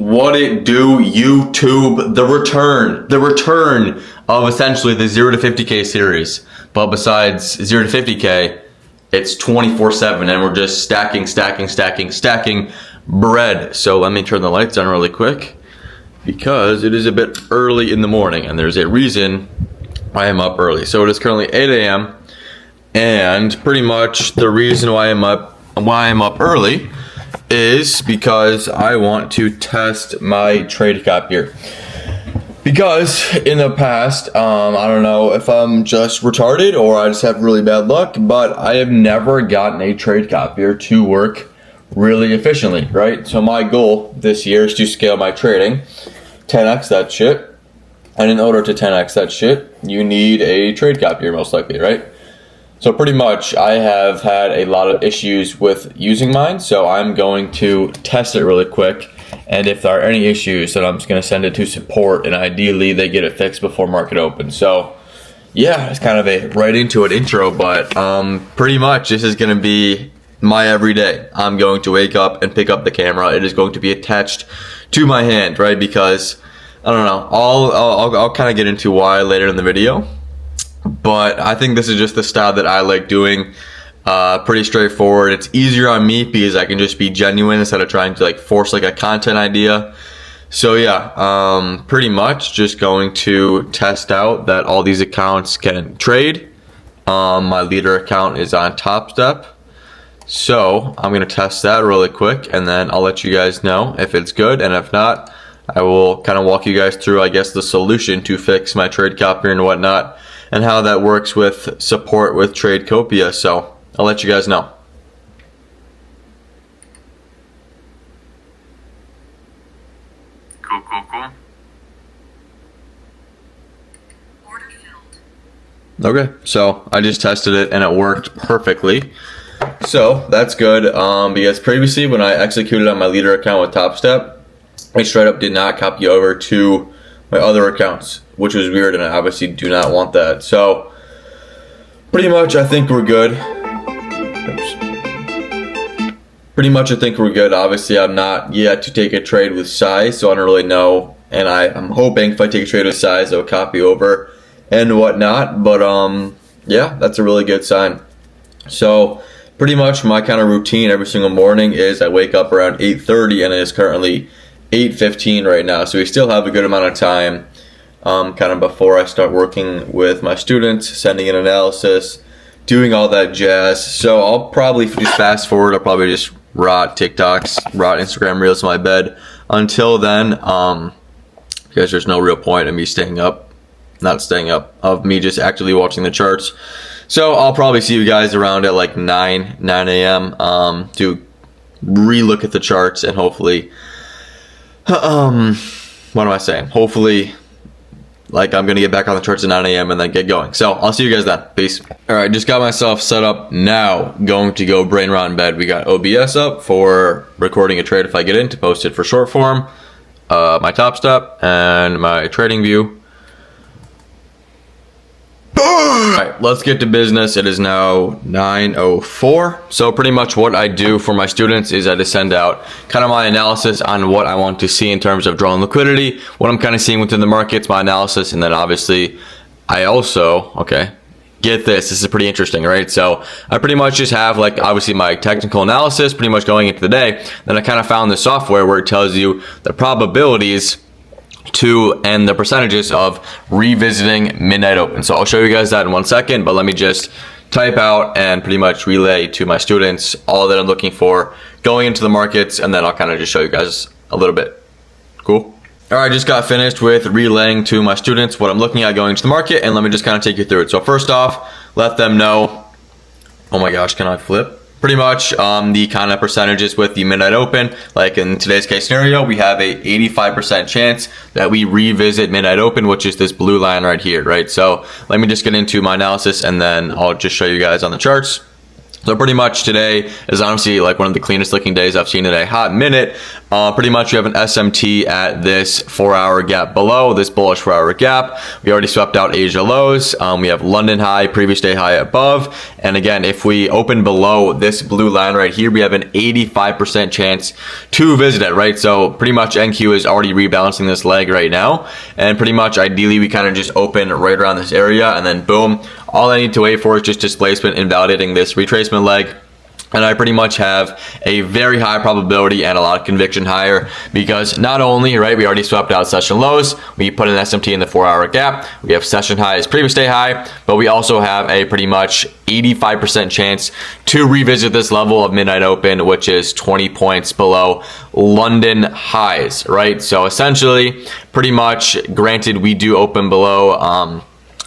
What it do, YouTube? The return of essentially the 0 to 50K series. But besides 0 to 50K, it's 24/7 and we're just stacking bread. So let me turn the lights on really quick because it is a bit early in the morning and there's a reason I am up early. So it is currently 8 a.m. and pretty much the reason why I'm up early is because I want to test my trade copier. Because in the past, I don't know if I'm just retarded or I just have really bad luck, but I have never gotten a trade copier to work really efficiently, right? So my goal this year is to scale my trading, 10x that shit. And in order to 10x that shit, you need a trade copier most likely, right? So pretty much I have had a lot of issues with using mine, so I'm going to test it really quick. And if there are any issues, then I'm just going to send it to support, and ideally they get it fixed before market opens. So yeah, it's kind of a right into it intro, but pretty much this is going to be my everyday. I'm going to wake up and pick up the camera. It is going to be attached to my hand, right? Because I don't know. I'll kind of get into why later in the video, but I think this is just the style that I like doing. Pretty straightforward. It's easier on me because I can just be genuine instead of trying to like force like a content idea. So yeah, pretty much just going to test out that all these accounts can trade. My leader account is on Top Step. So I'm going to test that really quick and then I'll let you guys know if it's good, and if not, I will kind of walk you guys through, I guess, the solution to fix my trade copier and whatnot and how that works with support with Tradecopia. So I'll let you guys know. Cool. Order filled. Okay, so I just tested it and it worked perfectly. So that's good, because previously when I executed on my leader account with Top Step, I straight up did not copy over to my other accounts, which was weird, and I obviously do not want that. So pretty much I think we're good. Pretty much I think we're good. Obviously I'm not yet to take a trade with size, so I don't really know, and I'm hoping if I take a trade with size I'll copy over and whatnot, but yeah, that's a really good sign. So pretty much my kind of routine every single morning is I wake up around 8:30 and it is currently 8:15 right now, so we still have a good amount of time kind of before I start working with my students, sending in analysis, doing all that jazz. So I'll probably just fast forward. I'll probably just rot TikToks, rot Instagram Reels in my bed until then, because there's no real point in me of me just actively watching the charts. So I'll probably see you guys around at like 9 a.m. To re-look at the charts and hopefully what am I saying? Hopefully, like, I'm gonna get back on the charts at 9 a.m. and then get going. So I'll see you guys then. Peace. All right, just got myself set up now. Going to go brain rot in bed. We got OBS up for recording a trade if I get in to post it for short form. My Top Step and my trading view. Alright, let's get to business. It is now 9:04. So pretty much what I do for my students is I just send out kind of my analysis on what I want to see in terms of drawing liquidity, what I'm kind of seeing within the markets, my analysis, and then obviously I also, okay, get this is pretty interesting, right? So I pretty much just have like obviously my technical analysis pretty much going into the day. Then I kind of found this software where it tells you the probabilities to and the percentages of revisiting midnight open. So I'll show you guys that in 1 second, but let me just type out and pretty much relay to my students all that I'm looking for going into the markets, and then I'll kind of just show you guys a little bit. Cool. All right, just got finished with relaying to my students what I'm looking at going into the market, and let me just kind of take you through it. So first off, let them know, oh my gosh, can I flip? Pretty much the kind of percentages with the midnight open. Like in today's case scenario, we have a 85% chance that we revisit midnight open, which is this blue line right here, right? So let me just get into my analysis and then I'll just show you guys on the charts. So pretty much today is honestly like one of the cleanest looking days I've seen in a hot minute. Pretty much we have an SMT at this 4-hour gap below, this bullish 4-hour gap. We already swept out Asia lows. We have London high, previous day high above. And again, if we open below this blue line right here, we have an 85% chance to visit it, right? So pretty much NQ is already rebalancing this leg right now. And pretty much ideally, we kind of just open right around this area and then boom. All I need to wait for is just displacement invalidating this retracement leg. And I pretty much have a very high probability and a lot of conviction higher because not only, right, we already swept out session lows, we put an SMT in the 4-hour gap, we have session highs, previous day high, but we also have a pretty much 85% chance to revisit this level of midnight open, which is 20 points below London highs, right? So essentially, pretty much, granted, we do open below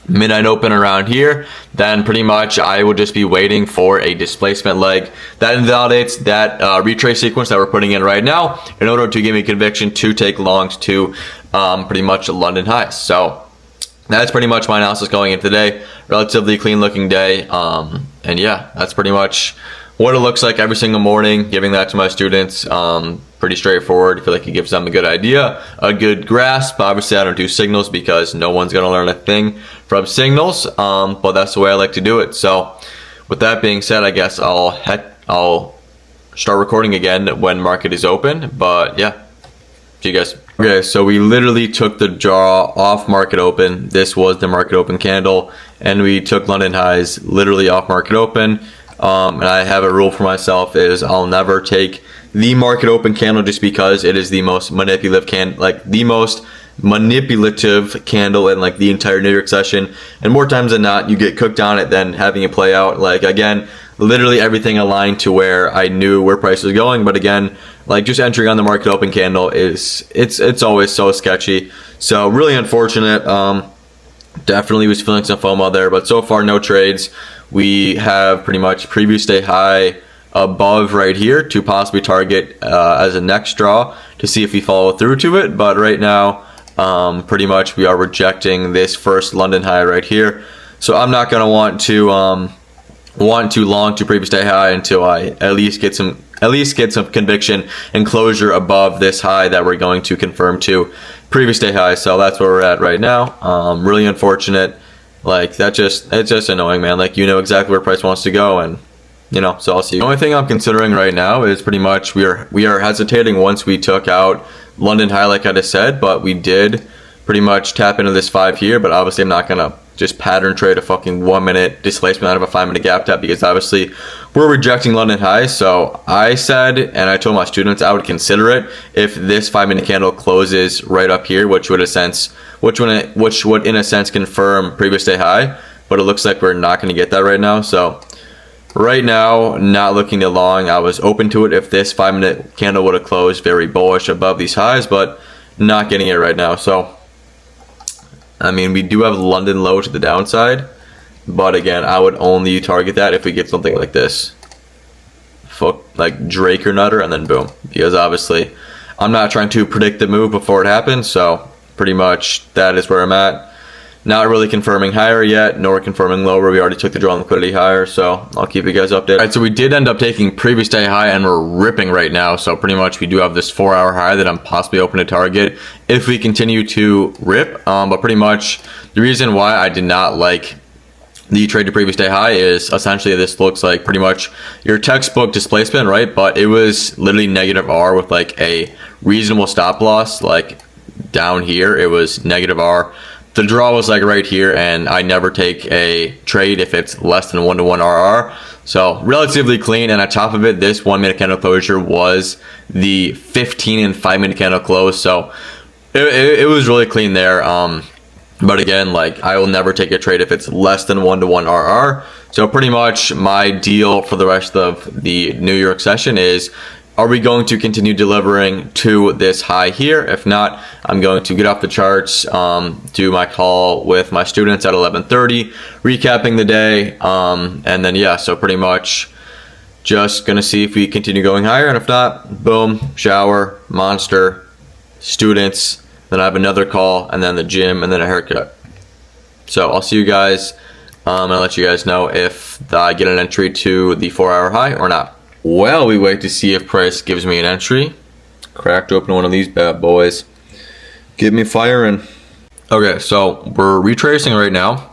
midnight open around here, then pretty much I will just be waiting for a displacement leg that invalidates that retrace sequence that we're putting in right now in order to give me conviction to take longs to pretty much London highs. So that's pretty much my analysis going into today. Relatively clean looking day. And yeah, that's pretty much what it looks like every single morning, giving that to my students. Pretty straightforward. I feel like it gives them a good idea, a good grasp. Obviously, I don't do signals because no one's going to learn a thing from signals, but that's the way I like to do it. So with that being said, I guess I'll start recording again when market is open. But yeah, see you guys. Okay, so we literally took the draw off market open. This was the market open candle, and we took London highs literally off market open. And I have a rule for myself is I'll never take the market open candle just because it is the most manipulative candle in like the entire New York session. And more times than not, you get cooked on it than having it play out. Like again, literally everything aligned to where I knew where price was going. But again, like just entering on the market open candle it's always so sketchy. So really unfortunate. Definitely was feeling some FOMO there, but so far no trades. We have pretty much previous day high above right here to possibly target as a next draw to see if we follow through to it. But right now, pretty much we are rejecting this first London high right here. So I'm not going to want to long to previous day high until I at least get some conviction and closure above this high that we're going to confirm to previous day high. So that's where we're at right now. Really unfortunate. Like it's just annoying, man. Like you know exactly where price wants to go, and you know, so I'll see. The only thing I'm considering right now is pretty much we are hesitating once we took out London high, like I just said, but we did pretty much tap into this 5 here. But obviously, I'm not gonna just pattern trade a fucking 1 minute displacement out of a 5 minute gap tap because obviously we're rejecting London highs. So I said, and I told my students I would consider it if this 5 minute candle closes right up here, which would in a sense confirm previous day high. But it looks like we're not going to get that right now. So right now, not looking to long. I was open to it if this 5 minute candle would have closed very bullish above these highs, but not getting it right now. So I mean, we do have London low to the downside, but again, I would only target that if we get something like this, like Drake or Nutter, and then boom. Because obviously, I'm not trying to predict the move before it happens, so pretty much that is where I'm at. Not really confirming higher yet, nor confirming lower. We already took the draw on liquidity higher, so I'll keep you guys updated. All right, so we did end up taking previous day high, and we're ripping right now. So pretty much we do have this 4 hour high that I'm possibly open to target if we continue to rip. But pretty much the reason why I did not like the trade to previous day high is essentially this looks like pretty much your textbook displacement, right? But it was literally negative R with like a reasonable stop loss, like down here. It was negative R. The draw was like right here, and I never take a trade if it's less than 1-to-1 RR. So relatively clean, and on top of it, this 1 minute candle closure was the 15 and 5 minute candle close. So it was really clean there. But again, like I will never take a trade if it's less than 1-to-1 RR. So pretty much my deal for the rest of the New York session is, are we going to continue delivering to this high here? If not, I'm going to get off the charts, do my call with my students at 11:30, recapping the day, and then yeah, so pretty much just gonna see if we continue going higher, and if not, boom, shower, monster, students, then I have another call, and then the gym, and then a haircut. So I'll see you guys, and I'll let you guys know if I get an entry to the 4 hour high or not. Well, we wait to see if price gives me an entry. Cracked open one of these bad boys. Get me firing. Okay, so we're retracing right now,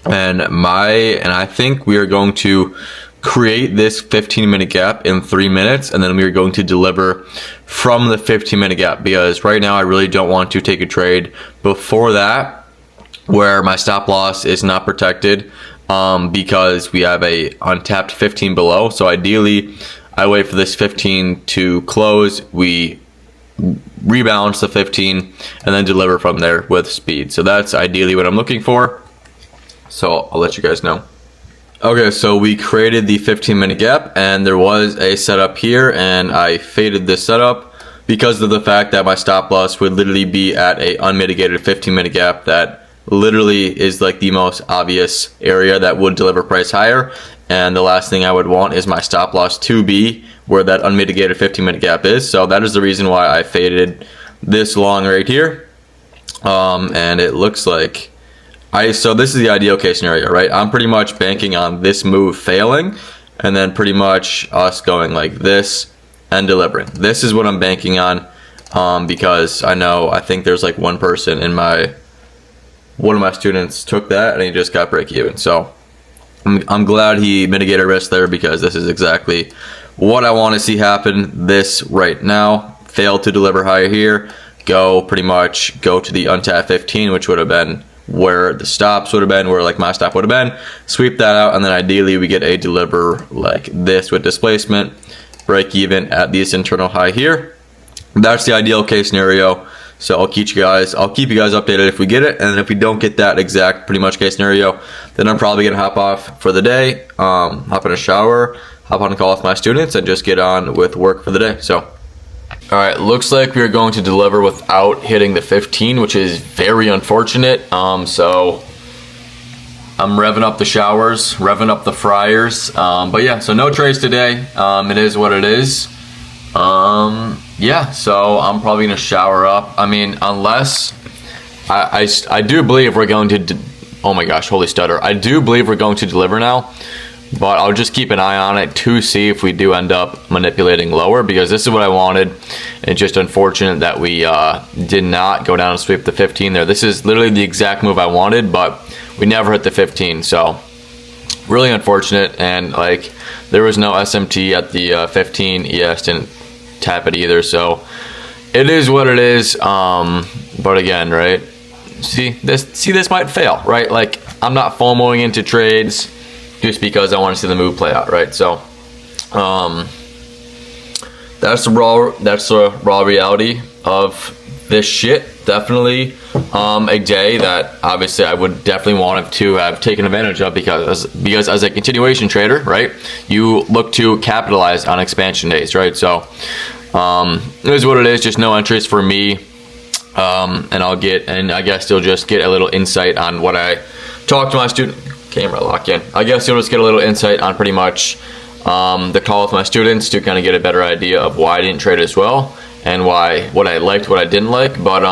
and I think we are going to create this 15-minute gap in 3 minutes, and then we are going to deliver from the 15-minute gap, because right now I really don't want to take a trade before that where my stop loss is not protected, because we have a untapped 15 below. So ideally I wait for this 15 to close, we rebalance the 15, and then deliver from there with speed. So that's ideally what I'm looking for. So I'll let you guys know. Okay, so we created the 15-minute gap, and there was a setup here, and I faded this setup because of the fact that my stop loss would literally be at a unmitigated 15-minute gap that literally is like the most obvious area that would deliver price higher. And the last thing I would want is my stop loss to be where that unmitigated 15-minute gap is. So that is the reason why I faded this long right here. And it looks like so this is the ideal case scenario, right? I'm pretty much banking on this move failing, and then pretty much us going like this and delivering. This is what I'm banking on, because I think there's like one person in one of my students took that and he just got break even. So I'm glad he mitigated risk there, because this is exactly what I want to see happen. This right now, failed to deliver higher here, pretty much go to the untapped 15, which would have been where the stops would have been, where like my stop would have been, sweep that out, and then ideally we get a deliver like this with displacement, break even at this internal high here. That's the ideal case scenario. So I'll keep you guys updated if we get it, and if we don't get that exact pretty much case scenario, then I'm probably gonna hop off for the day, hop in a shower, hop on a call with my students, and just get on with work for the day. So all right, looks like we're going to deliver without hitting the 15, which is very unfortunate. So I'm revving up the showers, revving up the fryers, but yeah, so no trades today. It is what it is. Yeah, so I'm probably gonna shower up. I mean, unless I do believe we're going to oh my gosh, holy stutter, I do believe we're going to deliver now, but I'll just keep an eye on it to see if we do end up manipulating lower, because this is what I wanted. It's just unfortunate that we did not go down and sweep the 15 there. This is literally the exact move I wanted, but we never hit the 15, so really unfortunate. And like, there was no SMT at the 15. ES didn't tap it either, so it is what it is. But again, right, see this might fail, right? Like, I'm not FOMOing into trades just because I want to see the move play out, right? So that's the raw reality of this shit. Definitely a day that obviously I would definitely want to have taken advantage of, because as a continuation trader, right, you look to capitalize on expansion days, right? So it is what it is. Just no entries for me, and I guess you'll just get a little insight on what I talk to my student. Camera lock in. I guess you'll just get a little insight on pretty much the call with my students to kind of get a better idea of why I didn't trade as well, and what I liked, what I didn't like. But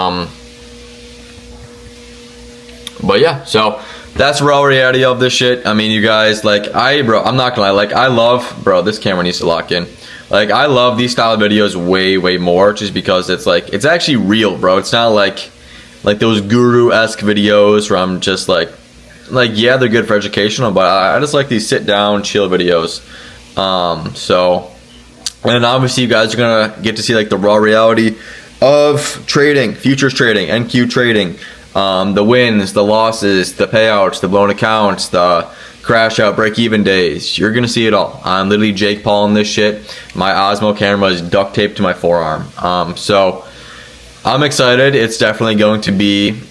yeah, so that's the raw reality of this shit. I mean, you guys, like, I'm not gonna lie, like, I love, this camera needs to lock in. Like, I love these style of videos way more, just because it's like, it's actually real, bro. It's not like those guru-esque videos where I'm just like, yeah, they're good for educational, but I just like these sit down, chill videos. So, and obviously you guys are gonna get to see like the raw reality of trading, futures trading, NQ trading, the wins, the losses, the payouts, the blown accounts, the crash out, break even days. You're gonna see it all. I'm literally Jake Paul in this shit. My Osmo camera is duct taped to my forearm. So I'm excited. It's definitely going to be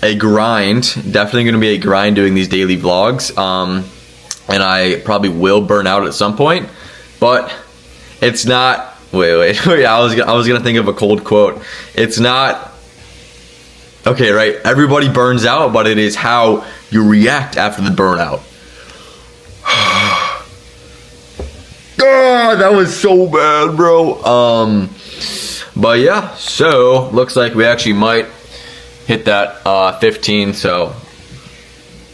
a grind, doing these daily vlogs, and I probably will burn out at some point, but it's not, wait, I was gonna think of a cold quote. It's not, okay, right, everybody burns out, but it is how you react after the burnout. God, that was so bad, bro. But yeah, so looks like we actually might hit that 15, so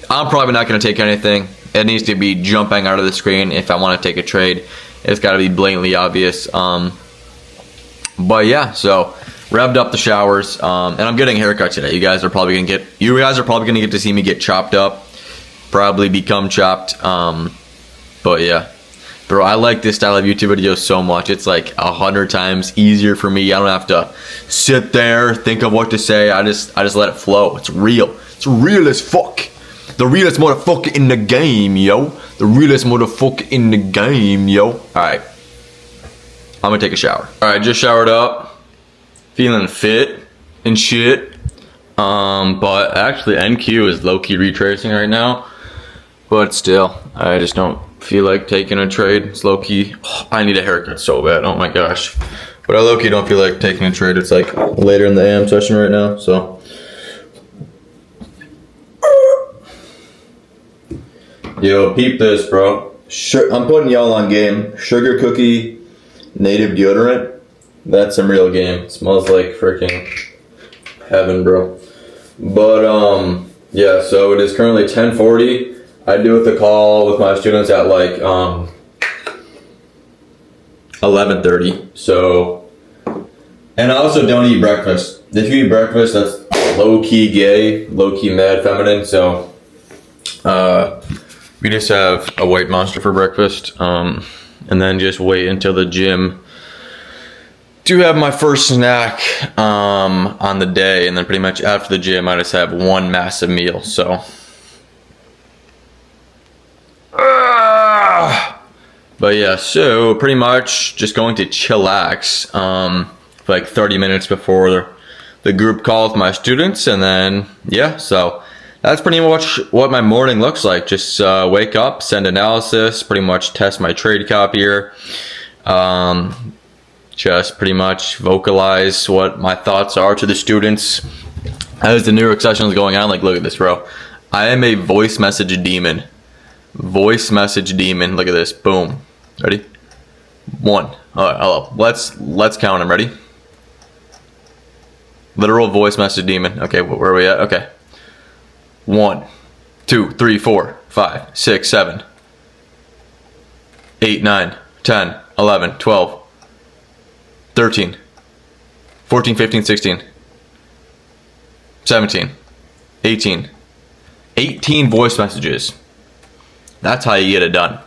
I'm probably not going to take anything. It needs to be jumping out of the screen if I want to take a trade. It's got to be blatantly obvious. But But yeah, so revved up the showers, and I'm getting a haircut today. You guys are probably gonna get to see me get chopped up, probably become chopped. But yeah, bro, I like this style of YouTube videos so much. It's like 100 times easier for me. I don't have to sit there, think of what to say. I just let it flow. It's real. It's real as fuck. The realest motherfucker in the game, yo. The realest motherfucker in the game, yo. All right, I'm gonna take a shower. All right, just showered up, feeling fit and shit. But actually NQ is low-key retracing right now. But still, I just don't feel like taking a trade. It's low-key. Oh, I need a haircut so bad. Oh my gosh. But I low-key don't feel like taking a trade. It's like later in the AM session right now, so. Yo, peep this, bro. I'm putting y'all on game. Sugar cookie native deodorant. That's some real game. It smells like freaking heaven, bro. But yeah, so it is currently 10:40. I do the call with my students at like 11:30. So, and I also don't eat breakfast. If you eat breakfast, that's low-key gay, low-key mad feminine. So we just have a white monster for breakfast, and then just wait until the gym to have my first snack on the day, and then pretty much after the gym I just have one massive meal. So but yeah, so pretty much just going to chillax for like 30 minutes before the group call with my students, and then yeah, so that's pretty much what my morning looks like. Just wake up, send analysis, pretty much test my trade copier, just pretty much vocalize what my thoughts are to the students as the New York session is going on. Like, look at this, bro. I am a voice message demon. Voice message demon. Look at this. Boom. Ready? One. All right, hello. Let's count them. Ready? Literal voice message demon. Okay, where are we at? Okay. 1, 2, 3, 4, 5, 6, 7, 8, 9, 10, 11, 12, 13, 14, 15, 16, 17, 18. 18 voice messages. That's how you get it done.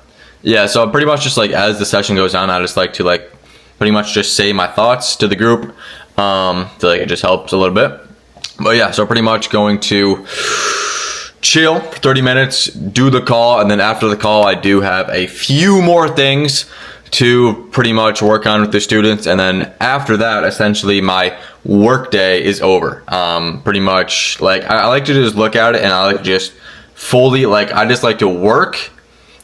Yeah, so pretty much just like as the session goes on, I just like to like pretty much just say my thoughts to the group. So like it just helps a little bit. But yeah, so pretty much going to chill for 30 minutes, do the call, and then after the call I do have a few more things to pretty much work on with the students, and then after that essentially my work day is over. Pretty much like I like to just look at it, and I like to just fully like I just like to work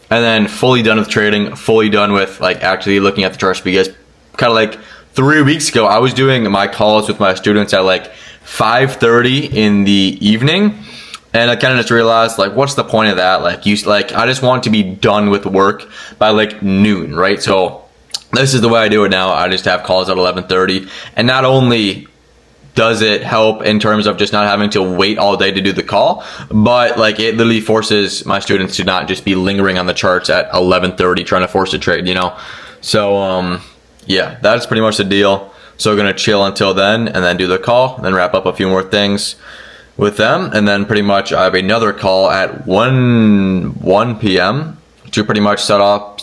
and then fully done with trading, fully done with like actually looking at the charts, because kind of like 3 weeks ago I was doing my calls with my students at like 5:30 in the evening, and I kind of just realized like what's the point of that? Like I just want to be done with work by like noon, right? So this is the way I do it now. I just have calls at 11:30, and not only does it help in terms of just not having to wait all day to do the call, but like it literally forces my students to not just be lingering on the charts at 11:30 trying to force a trade, you know? So yeah, that's pretty much the deal. So we're gonna chill until then, and then do the call, and then wrap up a few more things with them, and then pretty much I have another call at 1 p.m. to pretty much set up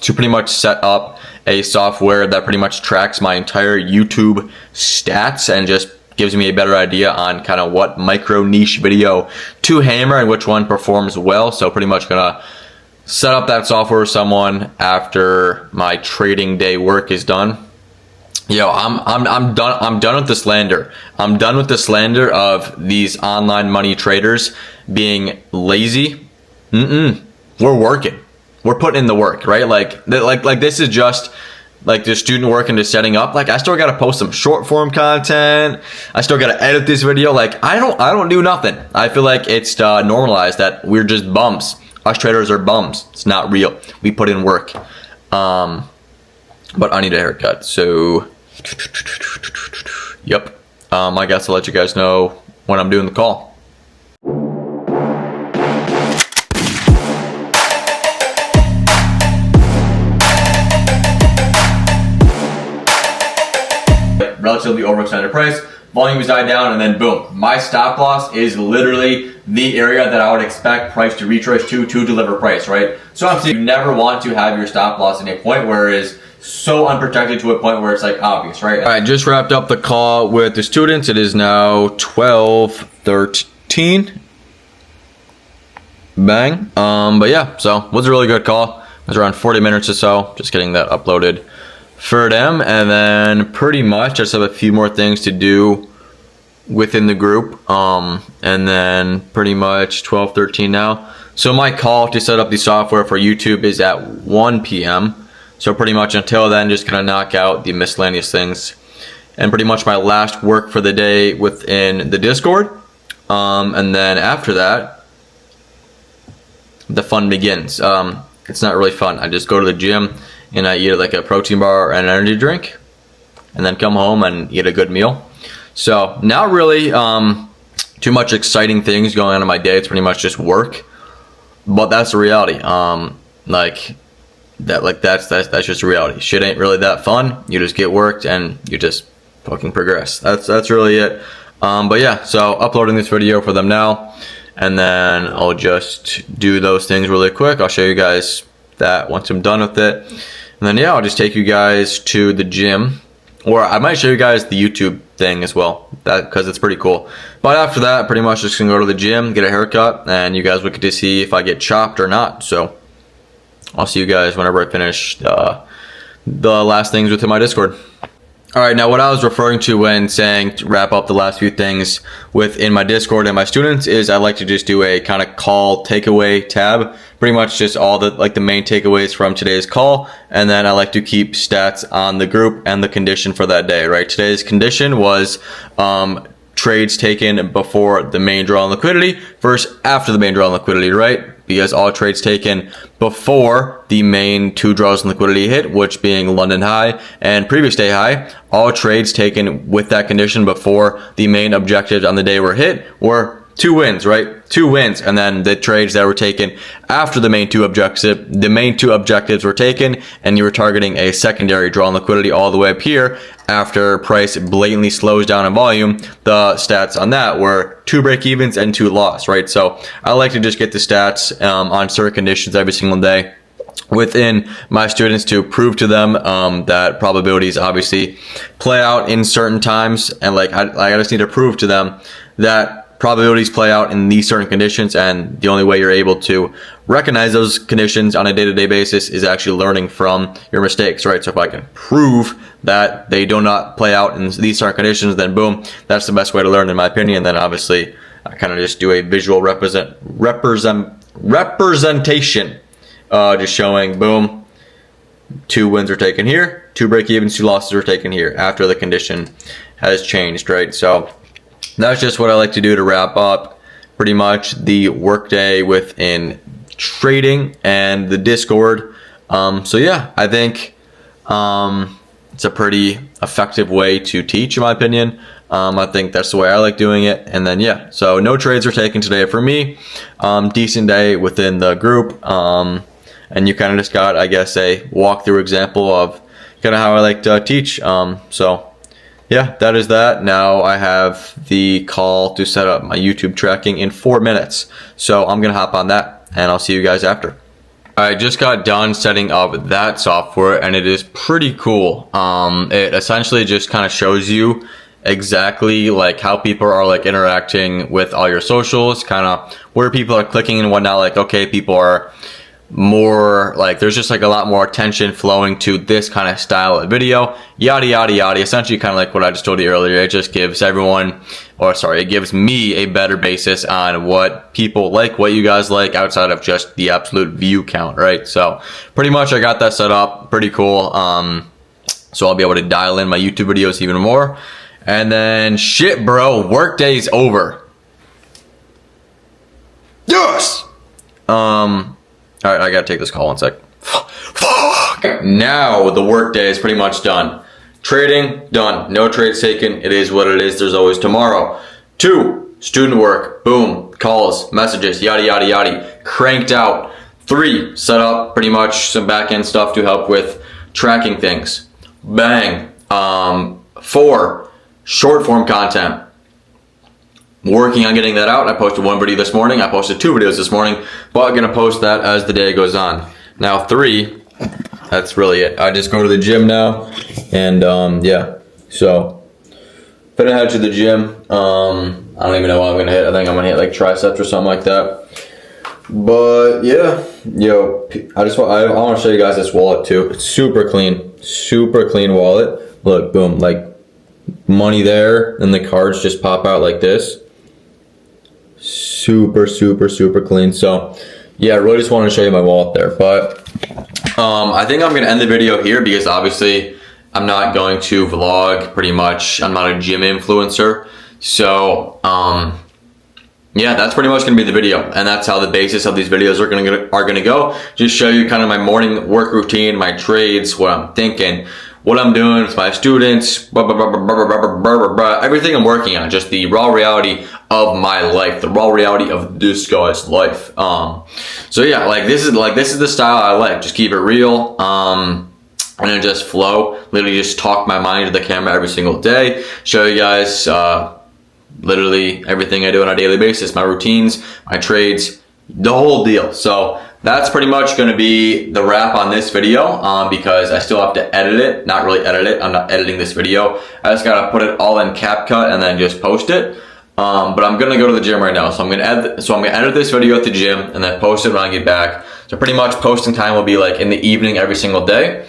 a software that pretty much tracks my entire YouTube stats and just gives me a better idea on kind of what micro niche video to hammer and which one performs well. So pretty much gonna set up that software with someone after my trading day work is done. Yo, I'm done with the slander. I'm done with the slander of these online money traders being lazy. We're working. We're putting in the work, right? Like this is just like the student work and just setting up. Like I still gotta post some short form content. I still gotta edit this video. Like I don't do nothing. I feel like it's normalized that we're just bums. Us traders are bums. It's not real. We put in work. But I need a haircut, so yep. I guess I'll let you guys know when I'm doing the call. until the overextended price. Volume has died down, and then boom. My stop loss is literally the area that I would expect price to retrace to deliver price, right? So I'm saying you never want to have your stop loss in a point where it is so unprotected to a point where it's like obvious, right? All right, just wrapped up the call with the students. It is now 12:13. Bang. But yeah, so it was a really good call. It was around 40 minutes or so, just getting that uploaded for them. And then pretty much just have a few more things to do within the group. And then pretty much 12:13 now. So my call to set up the software for YouTube is at 1 p.m. So pretty much until then, just gonna knock out the miscellaneous things. And pretty much my last work for the day within the Discord. And then after that, the fun begins. It's not really fun. I just go to the gym and I eat like a protein bar and an energy drink, and then come home and eat a good meal. So not really too much exciting things going on in my day. It's pretty much just work, but that's the reality. That's just reality. Shit ain't really that fun. You just get worked and you just fucking progress. That's really it. But yeah, so uploading this video for them now. And then I'll just do those things really quick. I'll show you guys that once I'm done with it. And then yeah, I'll just take you guys to the gym. Or I might show you guys the YouTube thing as well, because it's pretty cool. But after that, pretty much just gonna go to the gym, get a haircut, and you guys will get to see if I get chopped or not. So I'll see you guys whenever I finish the last things within my Discord. All right, now what I was referring to when saying to wrap up the last few things within my Discord and my students is I like to just do a kind of call takeaway tab, pretty much just all the main takeaways from today's call, and then I like to keep stats on the group and the condition for that day, right? Today's condition was trades taken before the main draw on liquidity versus after the main draw on liquidity, right? Because all trades taken before the main 2 draws in liquidity hit, which being London high and previous day high, all trades taken with that condition before the main objectives on the day were hit were 2 wins, right? 2 wins. And then the trades that were taken after the main two objectives were taken, and you were targeting a secondary draw on liquidity all the way up here. After price blatantly slows down in volume, the stats on that were 2 break-evens and 2 loss, right? So I like to just get the stats on certain conditions every single day within my students to prove to them that probabilities obviously play out in certain times, and like I just need to prove to them that probabilities play out in these certain conditions, and the only way you're able to recognize those conditions on a day-to-day basis is actually learning from your mistakes, right? So if I can prove that they do not play out in these certain conditions, then boom, that's the best way to learn in my opinion. Then obviously I kind of just do a visual representation, just showing boom, 2 wins are taken here, 2 break-evens, 2 losses are taken here after the condition has changed, right? So that's just what I like to do to wrap up pretty much the workday within trading and the Discord. So yeah, I think it's a pretty effective way to teach in my opinion. I think that's the way I like doing it. And then yeah, so no trades were taken today for me. Decent day within the group. And you kind of just got, I guess, a walkthrough example of kind of how I like to teach. So yeah, that is that. Now I have the call to set up my YouTube tracking in 4 minutes. So I'm going to hop on that and I'll see you guys after. I just got done setting up that software and it is pretty cool. It essentially just kind of shows you exactly like how people are like interacting with all your socials, kind of where people are clicking and whatnot. Like, okay, people are more like, there's just like a lot more attention flowing to this kind of style of video, yada yada yada. Essentially kind of like what I just told you earlier. It just gives it gives me a better basis on what people like, what you guys like, outside of just the absolute view count, right? So pretty much I got that set up, pretty cool. So I'll be able to dial in my YouTube videos even more. And then shit, bro, workday's over. Yes. All right, I gotta take this call 1 sec. Fuck. Now the workday is pretty much done. Trading, done. No trades taken. It is what it is. There's always tomorrow. 2, student work. Boom. Calls, messages, yada, yada, yada. Cranked out. 3, set up pretty much some back-end stuff to help with tracking things. Bang. 4, short form content. Working on getting that out. I posted 1 video this morning. I posted 2 videos this morning, but I'm gonna post that as the day goes on. Now 3, that's really it. I just go to the gym now, and yeah. So gonna head to the gym. I don't even know what I'm gonna hit. I think I'm gonna hit like triceps or something like that. But yeah, yo, I want to show you guys this wallet too. It's super clean wallet. Look, boom, like money there, and the cards just pop out like this. Super clean. So yeah, I really just wanted to show you my wallet there. But I think I'm gonna end the video here because obviously I'm not going to vlog pretty much. I'm not a gym influencer. So yeah, that's pretty much gonna be the video, and that's how the basis of these videos are gonna go. Just show you kind of my morning work routine, my trades, what I'm thinking, what I'm doing with my students, everything I'm working on, just the raw reality of my life, the raw reality of this guy's life. So yeah, like this is the style I like. Just keep it real. And then just flow, literally just talk my mind to the camera every single day, show you guys literally everything I do on a daily basis, my routines, my trades, the whole deal. So that's pretty much going to be the wrap on this video because I still have to edit it. Not really edit it. I'm not editing this video. I just got to put it all in CapCut and then just post it. But I'm going to go to the gym right now. So I'm going to edit this video at the gym and then post it when I get back. So pretty much posting time will be like in the evening every single day.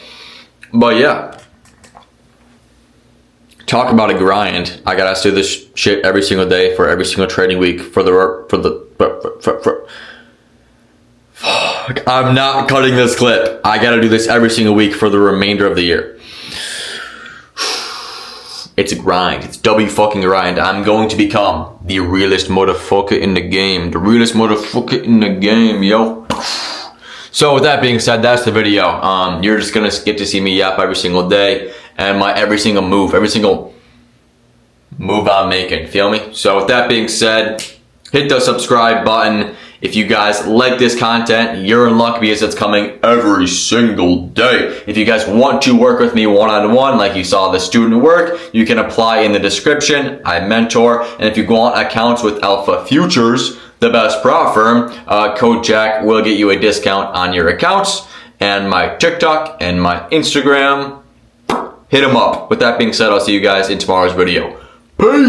But yeah. Talk about a grind. I gotta do this shit every single day for every single trading week I'm not cutting this clip. I gotta do this every single week for the remainder of the year. It's a grind. It's W fucking grind. I'm going to become the realest motherfucker in the game. The realest motherfucker in the game, yo. So with that being said, that's the video. You're just gonna get to see me yap every single day and my every single move I'm making, feel me? So with that being said, hit the subscribe button. If you guys like this content, you're in luck because it's coming every single day. If you guys want to work with me one-on-one, like you saw the student work, you can apply in the description. I mentor, and if you go on accounts with Alpha Futures, the best prop firm, code Jack will get you a discount on your accounts, and my TikTok and my Instagram. Hit them up. With that being said, I'll see you guys in tomorrow's video. Peace!